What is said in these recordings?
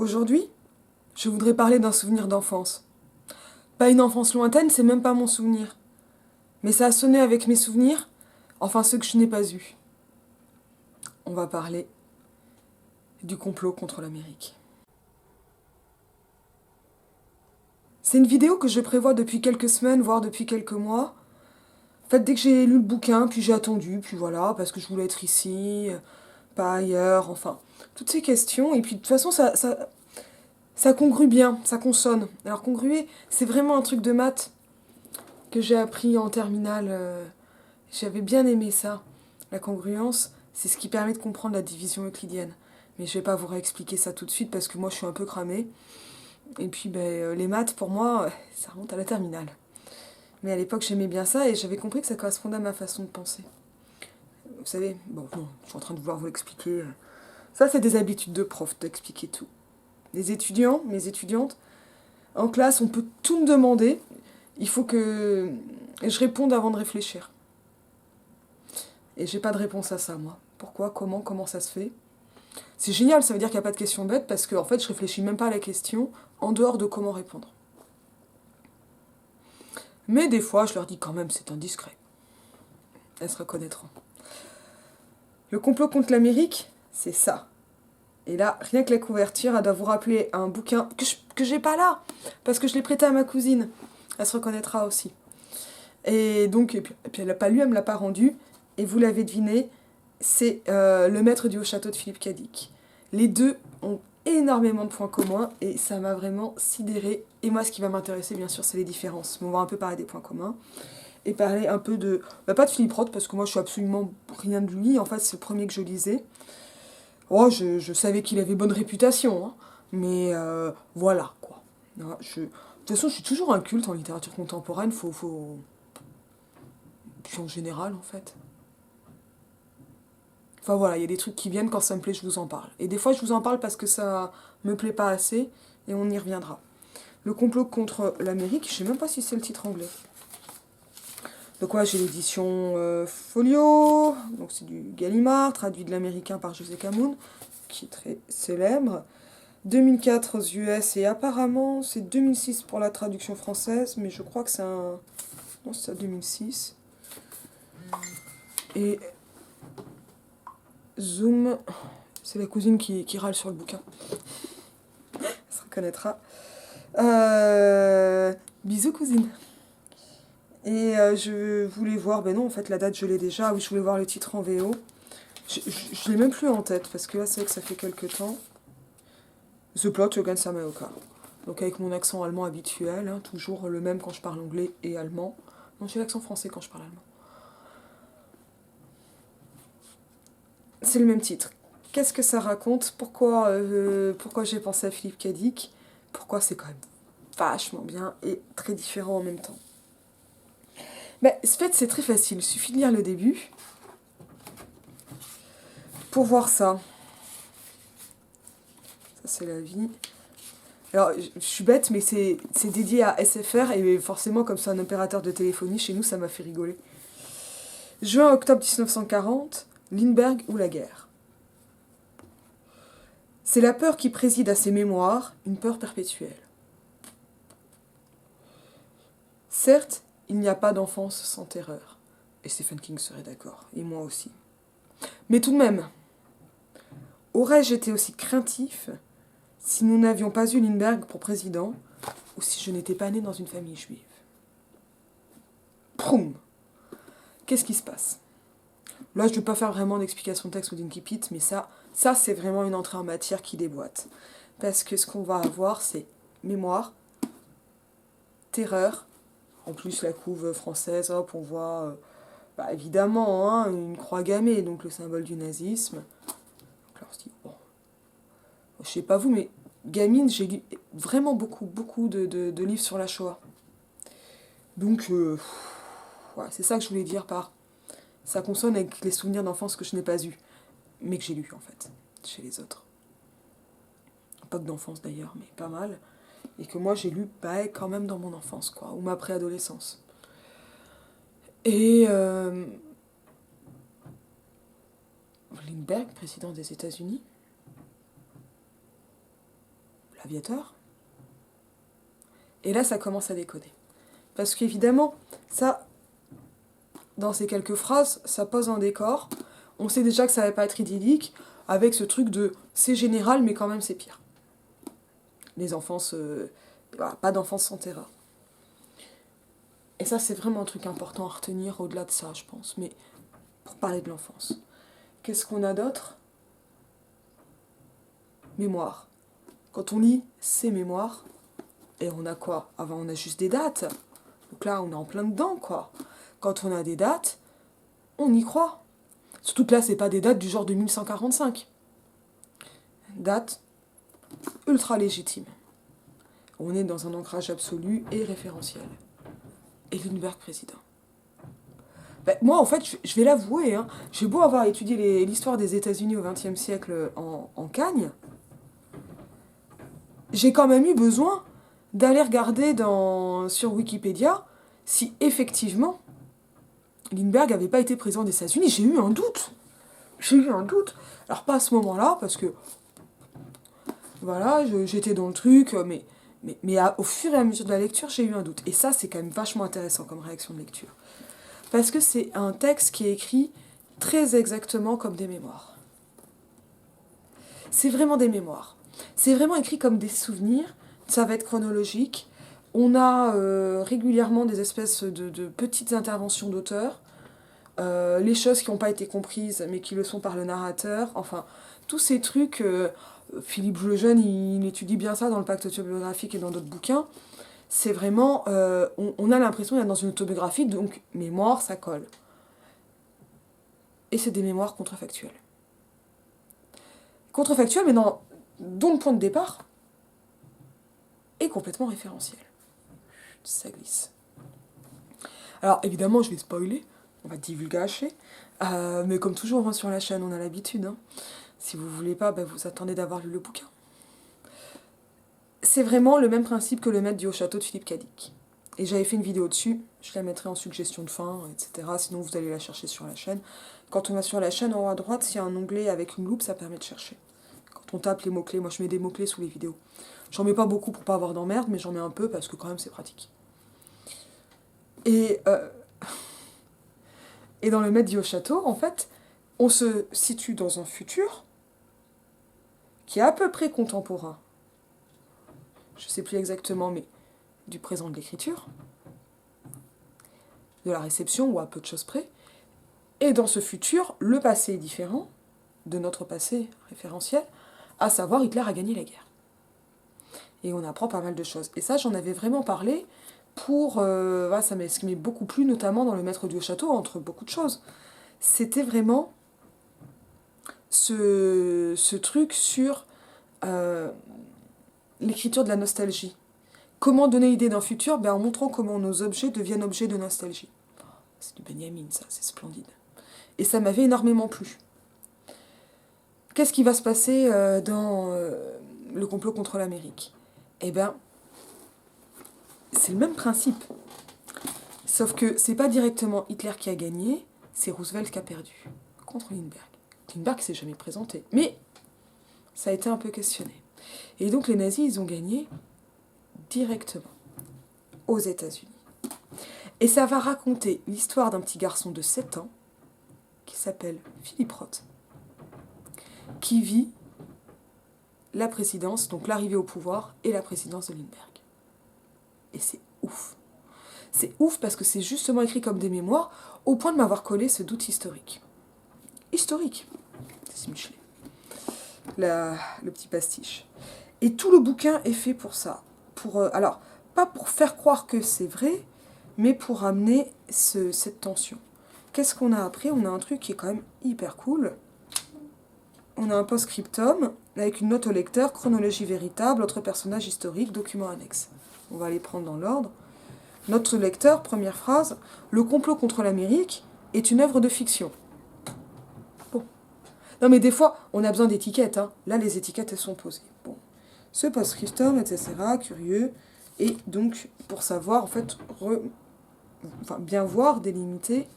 Aujourd'hui, je voudrais parler d'un souvenir d'enfance. Pas une enfance lointaine, c'est même pas mon souvenir. Mais ça a sonné avec mes souvenirs, enfin ceux que je n'ai pas eus. On va parler du complot contre l'Amérique. C'est une vidéo que je prévois depuis quelques semaines, voire depuis quelques mois. En fait, dès que j'ai lu le bouquin, puis j'ai attendu, puis voilà, parce que je voulais être ici, pas ailleurs, enfin, toutes ces questions. Et puis de toute façon, ça congrue bien, ça consonne. Alors congruer, c'est vraiment un truc de maths que j'ai appris en terminale. J'avais bien aimé ça. La congruence, c'est ce qui permet de comprendre la division euclidienne. Mais je vais pas vous réexpliquer ça tout de suite parce que moi je suis un peu cramée. Et puis les maths, pour moi, ça remonte à la terminale. Mais à l'époque, j'aimais bien ça et j'avais compris que ça correspondait à ma façon de penser. Vous savez, bon, non, je suis en train de vouloir vous l'expliquer. Ça, c'est des habitudes de prof, d'expliquer tout. Les étudiants, mes étudiantes, en classe, on peut tout me demander. Il faut que je réponde avant de réfléchir. Et j'ai pas de réponse à ça, moi. Pourquoi, comment ça se fait? C'est génial, ça veut dire qu'il n'y a pas de question bête parce que en fait, je réfléchis même pas à la question en dehors de comment répondre. Mais des fois, je leur dis quand même, c'est indiscret. Elles se reconnaîtront. Le complot contre l'Amérique, c'est ça. Et là, rien que la couverture, elle doit vous rappeler un bouquin que j'ai pas là, parce que je l'ai prêté à ma cousine. Elle se reconnaîtra aussi. Et donc, et puis elle l'a pas lu, elle me l'a pas rendu. Et vous l'avez deviné, c'est Le Maître du Haut-Château de Philippe Cadic. Les deux ont énormément de points communs et ça m'a vraiment sidéré. Et moi, ce qui va m'intéresser, bien sûr, c'est les différences. Mais on va un peu parler des points communs et parler un peu de... pas de Philippe Roth, parce que moi, je suis absolument rien de lui. En fait, c'est le premier que je lisais. Oh, je savais qu'il avait bonne réputation, hein, mais voilà, quoi. De toute façon, je suis toujours un culte en littérature contemporaine, Puis en général, en fait. Enfin voilà, il y a des trucs qui viennent, quand ça me plaît, je vous en parle. Et des fois, je vous en parle parce que ça me plaît pas assez, et on y reviendra. Le complot contre l'Amérique, je sais même pas si c'est le titre anglais. Donc ouais, j'ai l'édition Folio, donc c'est du Gallimard, traduit de l'américain par José Camoun, qui est très célèbre. 2004 aux US et apparemment c'est 2006 pour la traduction française, mais je crois que c'est un... Non, c'est ça, 2006. Et Zoom, c'est la cousine qui râle sur le bouquin. Elle se reconnaîtra. Bisous cousine. Et je voulais voir, ben non en fait la date je l'ai déjà, ah oui je voulais voir le titre en VO. Je l'ai même plus en tête parce que là c'est vrai que ça fait quelques temps. The Plot Against America. Donc avec mon accent allemand habituel, hein, toujours le même quand je parle anglais et allemand. Non, j'ai l'accent français quand je parle allemand. C'est le même titre. Qu'est-ce que ça raconte? Pourquoi j'ai pensé à Philippe Cadic? Pourquoi c'est quand même vachement bien et très différent en même temps? Ben, en fait, c'est très facile. Il suffit de lire le début pour voir ça. Ça, c'est la vie. Alors, je suis bête, mais c'est dédié à SFR et forcément, comme c'est un opérateur de téléphonie, chez nous, ça m'a fait rigoler. Juin-octobre 1940, Lindbergh ou la guerre. C'est la peur qui préside à ses mémoires, une peur perpétuelle. Certes, il n'y a pas d'enfance sans terreur. Et Stephen King serait d'accord, et moi aussi. Mais tout de même, aurais-je été aussi craintif si nous n'avions pas eu Lindbergh pour président, ou si je n'étais pas né dans une famille juive? Proum! Qu'est-ce qui se passe? Là, je ne vais pas faire vraiment d'explication de texte ou d'incipit, mais ça c'est vraiment une entrée en matière qui déboîte. Parce que ce qu'on va avoir, c'est mémoire, terreur, en plus la couve française, hop, on voit évidemment hein, une croix gammée, donc le symbole du nazisme. Donc là, on se dit, bon, je sais pas vous, mais gamine, j'ai lu vraiment beaucoup de livres sur la Shoah. Donc, voilà, c'est ça que je voulais dire par... Ça consonne avec les souvenirs d'enfance que je n'ai pas eus, mais que j'ai lus en fait, chez les autres. Pas que d'enfance d'ailleurs, mais pas mal. Et que moi j'ai lu quand même dans mon enfance, quoi, ou ma préadolescence. Et Lindbergh, président des États-Unis, l'aviateur. Et là, ça commence à déconner. Parce qu'évidemment, ça, dans ces quelques phrases, ça pose un décor. On sait déjà que ça va pas être idyllique, avec ce truc de c'est général, mais quand même c'est pire. Les enfants voilà, pas d'enfance sans terreur. Et ça, c'est vraiment un truc important à retenir au-delà de ça, je pense. Mais pour parler de l'enfance. Qu'est-ce qu'on a d'autre? Mémoire. Quand on lit ces mémoires, et on a quoi? Avant, on a juste des dates. Donc là, on est en plein dedans, quoi. Quand on a des dates, on y croit. Surtout que là, c'est pas des dates du genre de 1145. Dates ultra légitimes. On est dans un ancrage absolu et référentiel. Et Lindbergh président. Ben, moi, en fait, je vais l'avouer, hein, j'ai beau avoir étudié l'histoire des États-Unis au XXe siècle en Cagne, j'ai quand même eu besoin d'aller regarder sur Wikipédia si effectivement Lindbergh n'avait pas été président des États-Unis. J'ai eu un doute. Alors pas à ce moment-là, parce que voilà, j'étais dans le truc, mais au fur et à mesure de la lecture, j'ai eu un doute. Et ça, c'est quand même vachement intéressant comme réaction de lecture. Parce que c'est un texte qui est écrit très exactement comme des mémoires. C'est vraiment des mémoires. C'est vraiment écrit comme des souvenirs, ça va être chronologique. On a régulièrement des espèces de petites interventions d'auteurs, les choses qui n'ont pas été comprises mais qui le sont par le narrateur, enfin, tous ces trucs, Philippe Lejeune, il étudie bien ça dans le Pacte autobiographique et dans d'autres bouquins, c'est vraiment, on a l'impression d'être dans une autobiographie, donc mémoire, ça colle. Et c'est des mémoires contrefactuelles. Contrefactuelles, mais dont le point de départ est complètement référentiel. Ça glisse. Alors évidemment, je vais spoiler, on va divulgacher, mais comme toujours hein, sur la chaîne, on a l'habitude. Hein. Si vous voulez pas, vous attendez d'avoir lu le bouquin. C'est vraiment le même principe que le maître du haut château de Philippe Cadic. Et j'avais fait une vidéo dessus, je la mettrai en suggestion de fin, etc. Sinon vous allez la chercher sur la chaîne. Quand on va sur la chaîne, en haut à droite, s'il y a un onglet avec une loupe, ça permet de chercher. Quand on tape les mots-clés, moi je mets des mots-clés sous les vidéos. J'en mets pas beaucoup pour pas avoir d'emmerde, mais j'en mets un peu parce que quand même c'est pratique. Et dans le maître du haut château, en fait, on se situe dans un futur qui est à peu près contemporain. Je sais plus exactement, mais du présent de l'écriture, de la réception ou à peu de choses près. Et dans ce futur, le passé est différent de notre passé référentiel, à savoir Hitler a gagné la guerre. Et on apprend pas mal de choses. Et ça, j'en avais vraiment parlé pour... ça m'est beaucoup plu, notamment dans le Maître du Haut-Château, entre beaucoup de choses. C'était vraiment ce truc sur l'écriture de la nostalgie. Comment donner l'idée d'un futur? En montrant comment nos objets deviennent objets de nostalgie. C'est du Benjamin, ça, c'est splendide. Et ça m'avait énormément plu. Qu'est-ce qui va se passer dans le complot contre l'Amérique? C'est le même principe. Sauf que c'est pas directement Hitler qui a gagné, c'est Roosevelt qui a perdu contre Lindbergh. Lindbergh s'est jamais présenté, mais ça a été un peu questionné. Et donc les nazis, ils ont gagné directement aux États-Unis. Et ça va raconter l'histoire d'un petit garçon de 7 ans qui s'appelle Philippe Roth, qui vit la présidence, donc l'arrivée au pouvoir et la présidence de Lindbergh. Et c'est ouf. C'est ouf parce que c'est justement écrit comme des mémoires, au point de m'avoir collé ce doute historique. Historique, c'est Michelet. Le petit pastiche. Et tout le bouquin est fait pour ça. Alors, pas pour faire croire que c'est vrai, mais pour amener cette tension. Qu'est-ce qu'on a après? On a un truc qui est quand même hyper cool. On a un post-scriptum avec une note au lecteur, chronologie véritable, autre personnage historique, document annexe. On va les prendre dans l'ordre. Note au lecteur, première phrase, le complot contre l'Amérique est une œuvre de fiction. Bon. Non mais des fois, on a besoin d'étiquettes. Hein. Là, les étiquettes, elles sont posées. Bon. Ce post-scriptum, etc., curieux. Et donc, pour savoir, en fait, bien voir, délimiter,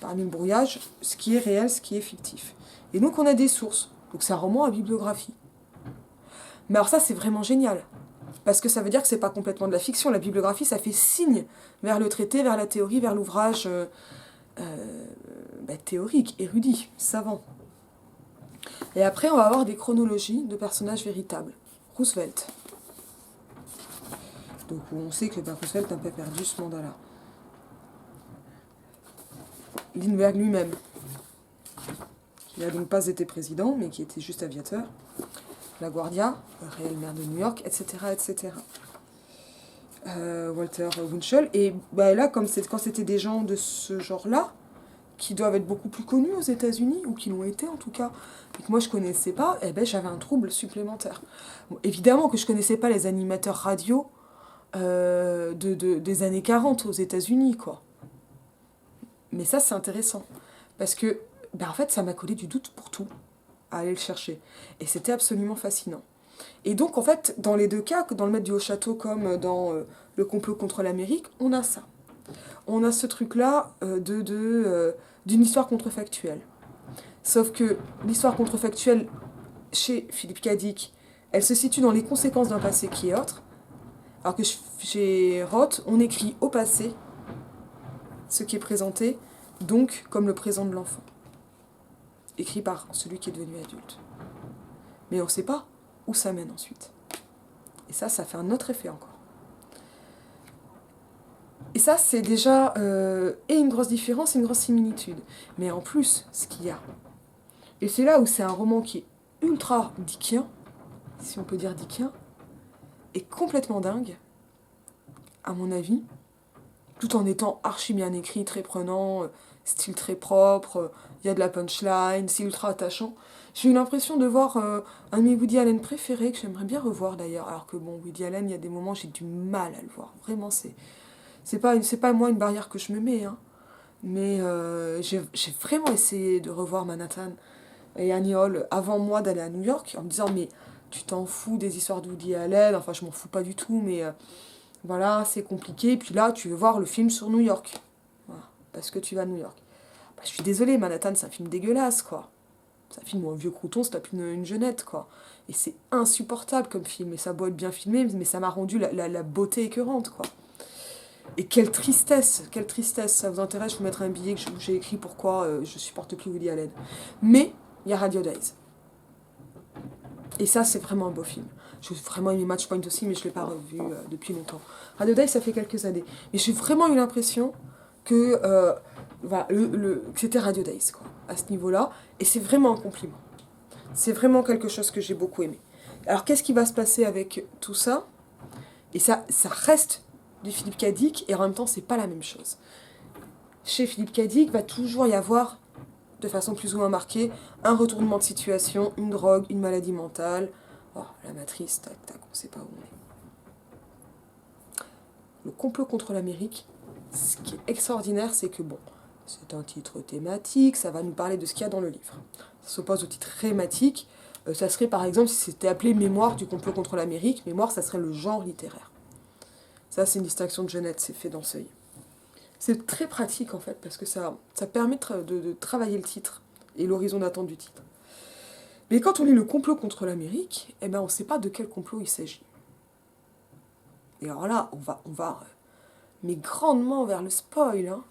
parmi le brouillage, ce qui est réel, ce qui est fictif. Et donc, on a des sources. Donc, c'est un roman à bibliographie. Mais alors ça, c'est vraiment génial. Parce que ça veut dire que c'est pas complètement de la fiction. La bibliographie, ça fait signe vers le traité, vers la théorie, vers l'ouvrage théorique, érudit, savant. Et après, on va avoir des chronologies de personnages véritables. Roosevelt. Donc on sait que Roosevelt n'a pas perdu ce mandat-là. Lindbergh lui-même, qui n'a donc pas été président, mais qui était juste aviateur. LaGuardia, réel maire de New York, etc. etc. Walter Winchell. Et là, quand c'était des gens de ce genre-là, qui doivent être beaucoup plus connus aux États-Unis, ou qui l'ont été en tout cas, et que moi je connaissais pas, j'avais un trouble supplémentaire. Bon, évidemment que je connaissais pas les animateurs radio des années 40 aux États-Unis, quoi. Mais ça, c'est intéressant. Parce que, en fait, ça m'a collé du doute pour tout, à aller le chercher. Et c'était absolument fascinant. Et donc, en fait, dans les deux cas, dans le Maître du Haut-Château comme dans le complot contre l'Amérique, on a ça. On a ce truc-là d'une histoire contrefactuelle. Sauf que l'histoire contrefactuelle, chez Philip K. Dick, elle se situe dans les conséquences d'un passé qui est autre, alors que chez Roth, on écrit au passé ce qui est présenté, donc comme le présent de l'enfant, écrit par celui qui est devenu adulte. Mais on ne sait pas où ça mène ensuite. Et ça fait un autre effet encore. Et ça, c'est déjà et une grosse différence et une grosse similitude. Mais en plus, ce qu'il y a, et c'est là où c'est un roman qui est ultra dickien, si on peut dire dickien, et complètement dingue, à mon avis, tout en étant archi bien écrit, très prenant, style très propre, il y a de la punchline, c'est ultra attachant. J'ai eu l'impression de voir un de mes Woody Allen préférés, que j'aimerais bien revoir d'ailleurs, alors que bon, Woody Allen, il y a des moments j'ai du mal à le voir, vraiment, c'est pas moi une barrière que je me mets, hein. Mais j'ai vraiment essayé de revoir Manhattan et Annie Hall avant moi d'aller à New York, en me disant mais tu t'en fous des histoires de Woody Allen, enfin je m'en fous pas du tout, mais voilà, c'est compliqué, puis là tu veux voir le film sur New York, voilà, parce que tu vas à New York. Je suis désolée, Manhattan c'est un film dégueulasse, quoi. C'est un film où un vieux crouton se tape une jeunette, quoi. Et c'est insupportable comme film, et ça doit être bien filmé, mais ça m'a rendu la beauté écœurante, quoi. Et quelle tristesse, quelle tristesse. Ça vous intéresse, je vous mettrai un billet où j'ai écrit pourquoi je supporte plus Woody Allen. Mais il y a Radio Days. Et ça, c'est vraiment un beau film. J'ai vraiment aimé Match Point aussi, mais je ne l'ai pas revu depuis longtemps. Radio Days, ça fait quelques années. Mais j'ai vraiment eu l'impression que, que c'était Radio Days, quoi, à ce niveau-là. Et c'est vraiment un compliment. C'est vraiment quelque chose que j'ai beaucoup aimé. Alors, qu'est-ce qui va se passer avec tout ça? Et ça reste du Philip K. Dick, et en même temps, c'est pas la même chose. Chez Philip K. Dick, va toujours y avoir, de façon plus ou moins marquée, un retournement de situation, une drogue, une maladie mentale. Oh, la matrice, tac, tac, on sait pas où on est. Le complot contre l'Amérique, ce qui est extraordinaire, c'est que, bon, c'est un titre thématique, ça va nous parler de ce qu'il y a dans le livre. Ça s'oppose au titre thématique, ça serait par exemple, si c'était appelé Mémoire du complot contre l'Amérique, Mémoire, ça serait le genre littéraire. Ça, c'est une distinction de Jeunette, c'est fait dans Seuil. C'est très pratique, en fait, parce que ça permet de travailler le titre et l'horizon d'attente du titre. Mais quand on lit le complot contre l'Amérique, on ne sait pas de quel complot il s'agit. Et alors là, on va mais grandement vers le spoil, hein.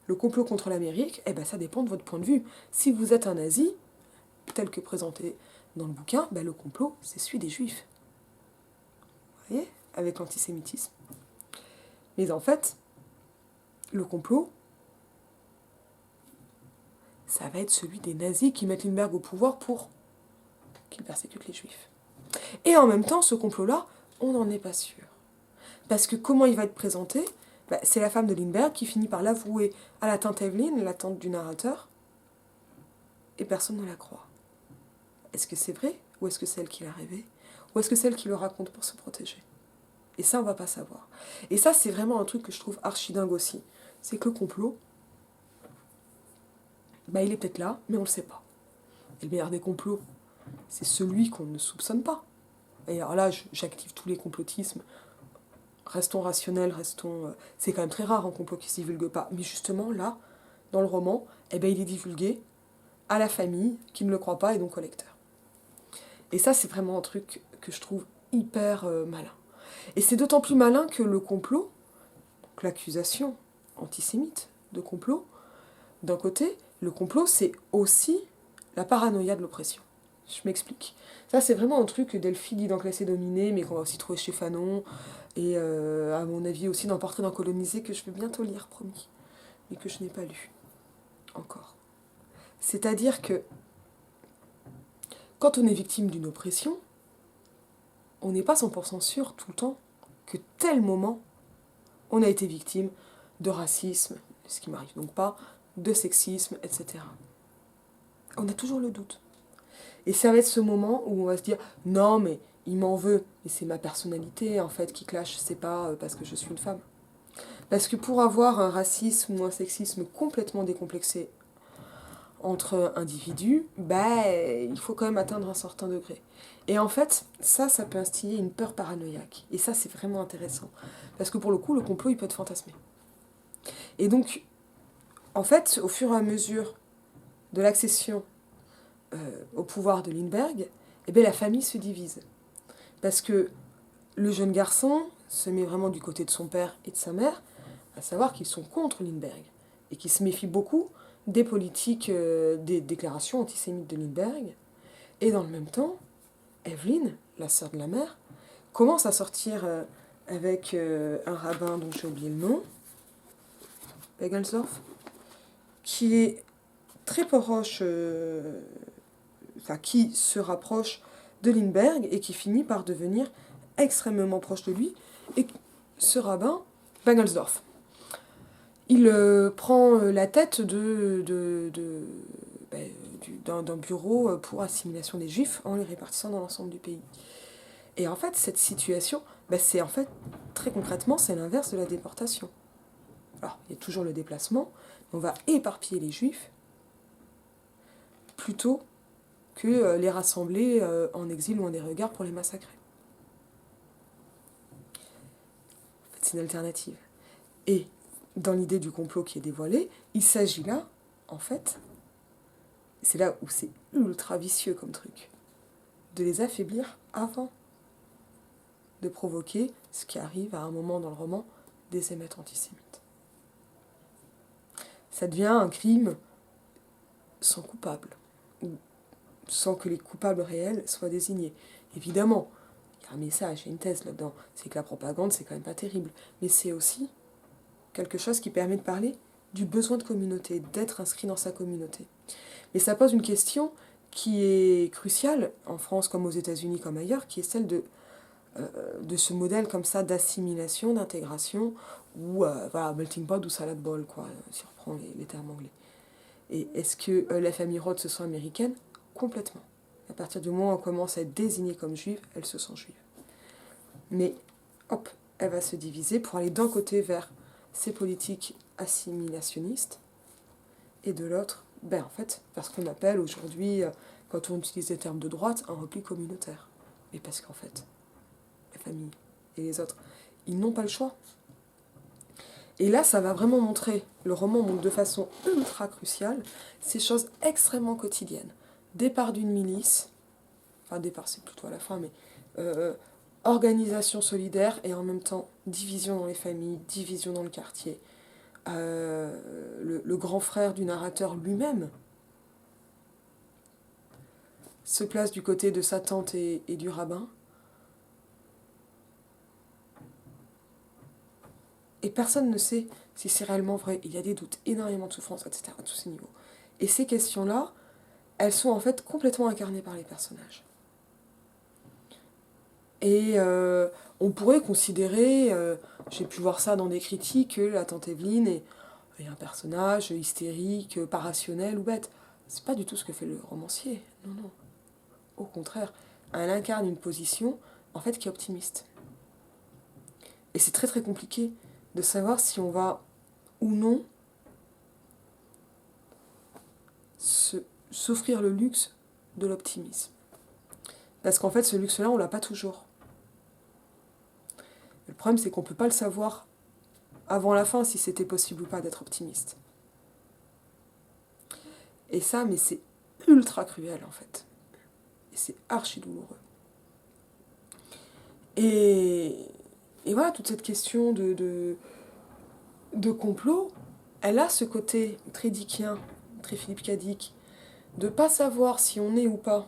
Le complot contre l'Amérique, ça dépend de votre point de vue. Si vous êtes un nazi, tel que présenté dans le bouquin, le complot, c'est celui des juifs. Vous voyez? Avec l'antisémitisme. Mais en fait, le complot, ça va être celui des nazis qui mettent Lindbergh au pouvoir pour qu'il persécute les juifs. Et en même temps, ce complot-là, on n'en est pas sûr. Parce que comment il va être présenté? C'est la femme de Lindbergh qui finit par l'avouer à la tante Evelyn, la tante du narrateur, et personne ne la croit. Est-ce que c'est vrai? Ou est-ce que c'est elle qui l'a rêvé? Ou est-ce que c'est elle qui le raconte pour se protéger? Et ça, on va pas savoir. Et ça, c'est vraiment un truc que je trouve archi dingue aussi. C'est que le complot, il est peut-être là, mais on le sait pas. Et le meilleur des complots, c'est celui qu'on ne soupçonne pas. Et alors là, j'active tous les complotismes. Restons rationnels, c'est quand même très rare un complot qui ne se divulgue pas. Mais justement, là, dans le roman, il est divulgué à la famille qui ne le croit pas et donc au lecteur. Et ça, c'est vraiment un truc que je trouve hyper malin. Et c'est d'autant plus malin que le complot, donc l'accusation antisémite de complot, d'un côté, le complot, c'est aussi la paranoïa de l'oppression. Je m'explique. Ça, c'est vraiment un truc que Delphi dit dans Classé dominé, mais qu'on va aussi trouver chez Fanon, et à mon avis aussi dans Portrait d'un colonisé, que je vais bientôt lire, promis, mais que je n'ai pas lu encore. C'est-à-dire que quand on est victime d'une oppression, on n'est pas 100% sûr tout le temps que tel moment, on a été victime de racisme, ce qui m'arrive donc pas, de sexisme, etc. On a toujours le doute. Et ça va être ce moment où on va se dire « Non, mais il m'en veut, et c'est ma personnalité en fait qui clash, c'est pas parce que je suis une femme. » Parce que pour avoir un racisme ou un sexisme complètement décomplexé entre individus, il faut quand même atteindre un certain degré. Et en fait, ça peut instiller une peur paranoïaque. Et ça, c'est vraiment intéressant. Parce que pour le coup, le complot, il peut être fantasmé. Et donc, en fait, au fur et à mesure de l'accession au pouvoir de Lindbergh, la famille se divise. Parce que le jeune garçon se met vraiment du côté de son père et de sa mère, à savoir qu'ils sont contre Lindbergh, et qu'ils se méfient beaucoup des politiques, des déclarations antisémites de Lindbergh. Et dans le même temps, Evelyn, la sœur de la mère, commence à sortir avec un rabbin dont j'ai oublié le nom, Begelsdorf, qui est très proche, qui se rapproche de Lindbergh et qui finit par devenir extrêmement proche de lui. Et ce rabbin, Begelsdorf, il prend la tête d'un bureau pour assimilation des juifs en les répartissant dans l'ensemble du pays. Et en fait, cette situation, c'est en fait, très concrètement, c'est l'inverse de la déportation. Alors, il y a toujours le déplacement, mais on va éparpiller les juifs plutôt que les rassembler en exil ou en des regards pour les massacrer. En fait, c'est une alternative. Et dans l'idée du complot qui est dévoilée, il s'agit là, en fait, c'est là où c'est ultra vicieux comme truc, de les affaiblir avant de provoquer ce qui arrive à un moment dans le roman des émeutes antisémites. Ça devient un crime sans coupable, ou sans que les coupables réels soient désignés. Évidemment, il y a un message, il y a une thèse là-dedans, c'est que la propagande, c'est quand même pas terrible, mais c'est aussi quelque chose qui permet de parler du besoin de communauté, d'être inscrit dans sa communauté. Mais ça pose une question qui est cruciale, en France comme aux États-Unis comme ailleurs, qui est celle de ce modèle comme ça d'assimilation, d'intégration, ou melting pot ou salad bowl, quoi, si on reprend les termes anglais. Et est-ce que la famille Roth se sent américaine ? Complètement. À partir du moment où elle commence à être désignée comme juive, elle se sent juive. Mais, hop, elle va se diviser pour aller d'un côté vers ces politiques assimilationnistes, et de l'autre, en fait, parce qu'on appelle aujourd'hui, quand on utilise les termes de droite, un repli communautaire. Mais parce qu'en fait, la famille et les autres, ils n'ont pas le choix. Et là, ça va vraiment montrer, le roman montre de façon ultra cruciale, ces choses extrêmement quotidiennes. Départ d'une milice, départ c'est plutôt à la fin, mais organisation solidaire et en même temps division dans les familles, division dans le quartier. Le grand frère du narrateur lui-même se place du côté de sa tante et du rabbin. Et personne ne sait si c'est réellement vrai. Il y a des doutes, énormément de souffrance, etc. à tous ces niveaux. Et ces questions-là, elles sont en fait complètement incarnées par les personnages. Et on pourrait considérer, j'ai pu voir ça dans des critiques, que la tante Evelyne est un personnage hystérique, pas rationnel ou bête. C'est pas du tout ce que fait le romancier. Non, non. Au contraire, elle incarne une position, en fait, qui est optimiste. Et c'est très très compliqué de savoir si on va ou non s'offrir le luxe de l'optimisme. Parce qu'en fait, ce luxe-là, on l'a pas toujours. Le problème, c'est qu'on peut pas le savoir avant la fin si c'était possible ou pas d'être optimiste. Et ça, mais c'est ultra cruel en fait. Et c'est archi douloureux. Et, et voilà, toute cette question de complot, elle a ce côté très dickien, très Philippe K. Dick, de pas savoir si on est ou pas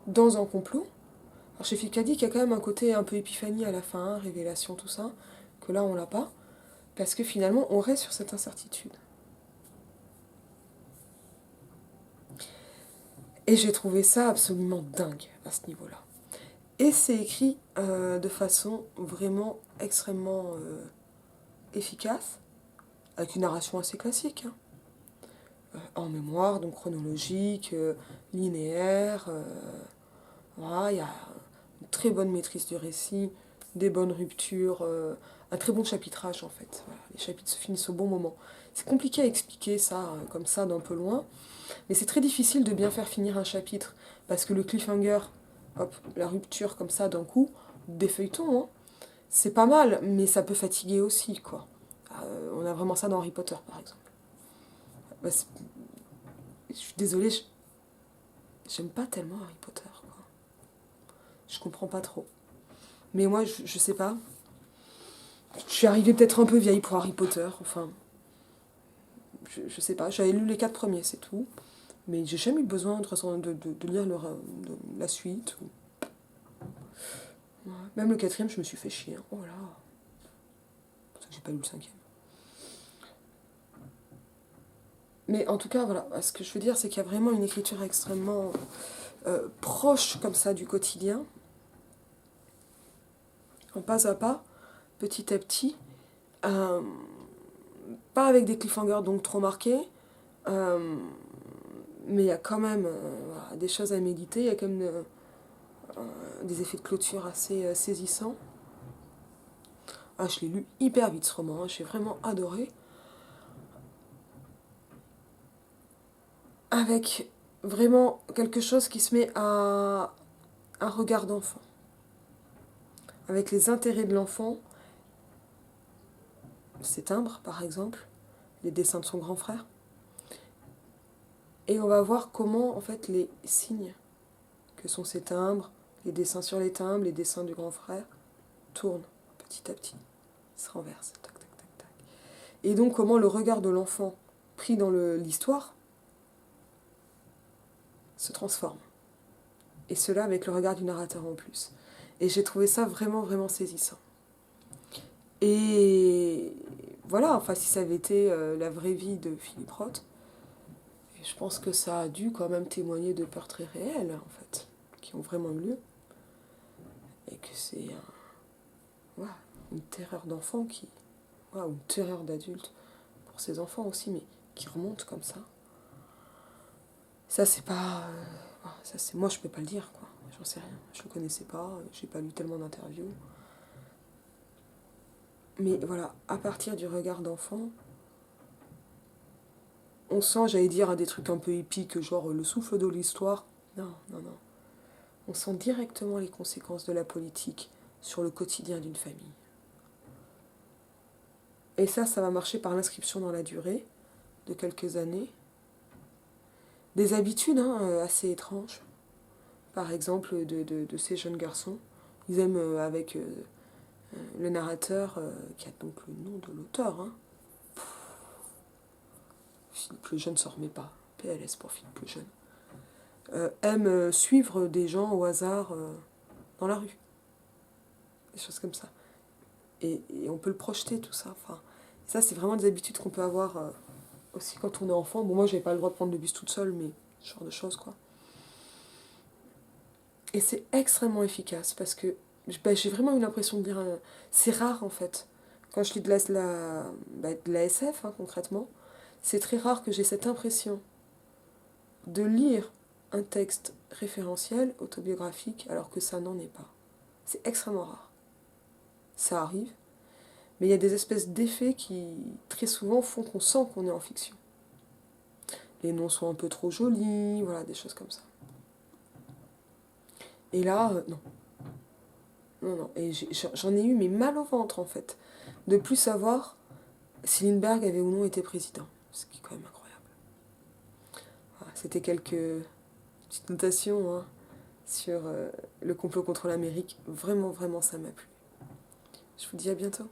dans un complot. Alors chez Philippe K. Dick, il y a quand même un côté un peu épiphanie à la fin, hein, révélation, tout ça, que là on l'a pas, parce que finalement on reste sur cette incertitude. Et j'ai trouvé ça absolument dingue à ce niveau-là. Et c'est écrit de façon vraiment extrêmement efficace, avec une narration assez classique, hein. En mémoire, donc chronologique, linéaire. Voilà, il y a une très bonne maîtrise du récit, des bonnes ruptures, un très bon chapitrage en fait. Voilà, les chapitres se finissent au bon moment. C'est compliqué à expliquer ça, comme ça, d'un peu loin, mais c'est très difficile de bien faire finir un chapitre, parce que le cliffhanger, hop, la rupture comme ça d'un coup, des feuilletons, hein, c'est pas mal, mais ça peut fatiguer aussi, quoi. On a vraiment ça dans Harry Potter, par exemple. Bah, je suis désolée, j'aime pas tellement Harry Potter, quoi. Je comprends pas trop. Mais moi, je sais pas. Je suis arrivée peut-être un peu vieille pour Harry Potter, enfin, je sais pas. J'avais lu les 4 premiers, c'est tout. Mais j'ai jamais eu besoin de lire la suite. Ouais. Même le 4e, je me suis fait chier, hein. Oh là, c'est pour ça que j'ai pas lu le 5e. Mais en tout cas, voilà, ce que je veux dire, c'est qu'il y a vraiment une écriture extrêmement proche comme ça du quotidien, en pas à pas, petit à petit, euh, pas avec des cliffhangers donc trop marqués, euh, mais il y a quand même voilà, des choses à méditer, il y a quand même des effets de clôture assez saisissants. Ah, je l'ai lu hyper vite ce roman, hein, j'ai vraiment adoré, avec vraiment quelque chose qui se met à un regard d'enfant, avec les intérêts de l'enfant, ses timbres par exemple, les dessins de son grand frère. Et on va voir comment, en fait, les signes que sont ces timbres, les dessins sur les timbres, les dessins du grand frère, tournent petit à petit, se renversent, tac, tac, tac, tac. Et donc, comment le regard de l'enfant pris dans l'histoire se transforme. Et cela avec le regard du narrateur en plus. Et j'ai trouvé ça vraiment, vraiment saisissant. Et voilà, enfin, si ça avait été la vraie vie de Philippe Roth, je pense que ça a dû quand même témoigner de peurs très réelles, en fait, qui ont vraiment eu lieu. Et que c'est voilà, une terreur d'enfant voilà, ou une terreur d'adulte pour ses enfants aussi, mais qui remonte comme ça. Ça, c'est pas. Ça, c'est moi, je peux pas le dire, quoi. J'en sais rien. Je le connaissais pas, j'ai pas lu tellement d'interviews. Mais voilà, à partir du regard d'enfant, on sent, j'allais dire, des trucs un peu épiques, genre le souffle de l'histoire. Non, non, non. On sent directement les conséquences de la politique sur le quotidien d'une famille. Et ça va marcher par l'inscription dans la durée de quelques années. Des habitudes hein, assez étranges. Par exemple, de ces jeunes garçons. Ils aiment avec le narrateur, qui a donc le nom de l'auteur. Hein. Philippe le Jeune ne s'en remet pas. PLS pour Philippe le Jeune. Aiment suivre des gens au hasard dans la rue. Des choses comme ça. Et on peut le projeter, tout ça. Enfin, ça, c'est vraiment des habitudes qu'on peut avoir aussi quand on est enfant. Bon, moi, j'avais pas le droit de prendre le bus toute seule, mais ce genre de choses, quoi. Et c'est extrêmement efficace parce que j'ai vraiment eu l'impression de lire. C'est rare, en fait. Quand je lis de la SF, hein, concrètement, c'est très rare que j'ai cette impression de lire un texte référentiel, autobiographique, alors que ça n'en est pas. C'est extrêmement rare. Ça arrive, mais il y a des espèces d'effets qui, très souvent, font qu'on sent qu'on est en fiction. Les noms sont un peu trop jolis, voilà, des choses comme ça. Et là, non. Non, non. Et j'en ai eu mais mal au ventre, en fait, de plus savoir si Lindbergh avait ou non été président. Ce qui est quand même incroyable. Voilà, c'était quelques petites notations, hein. sur le complot contre l'Amérique. Vraiment, vraiment, ça m'a plu. Je vous dis à bientôt.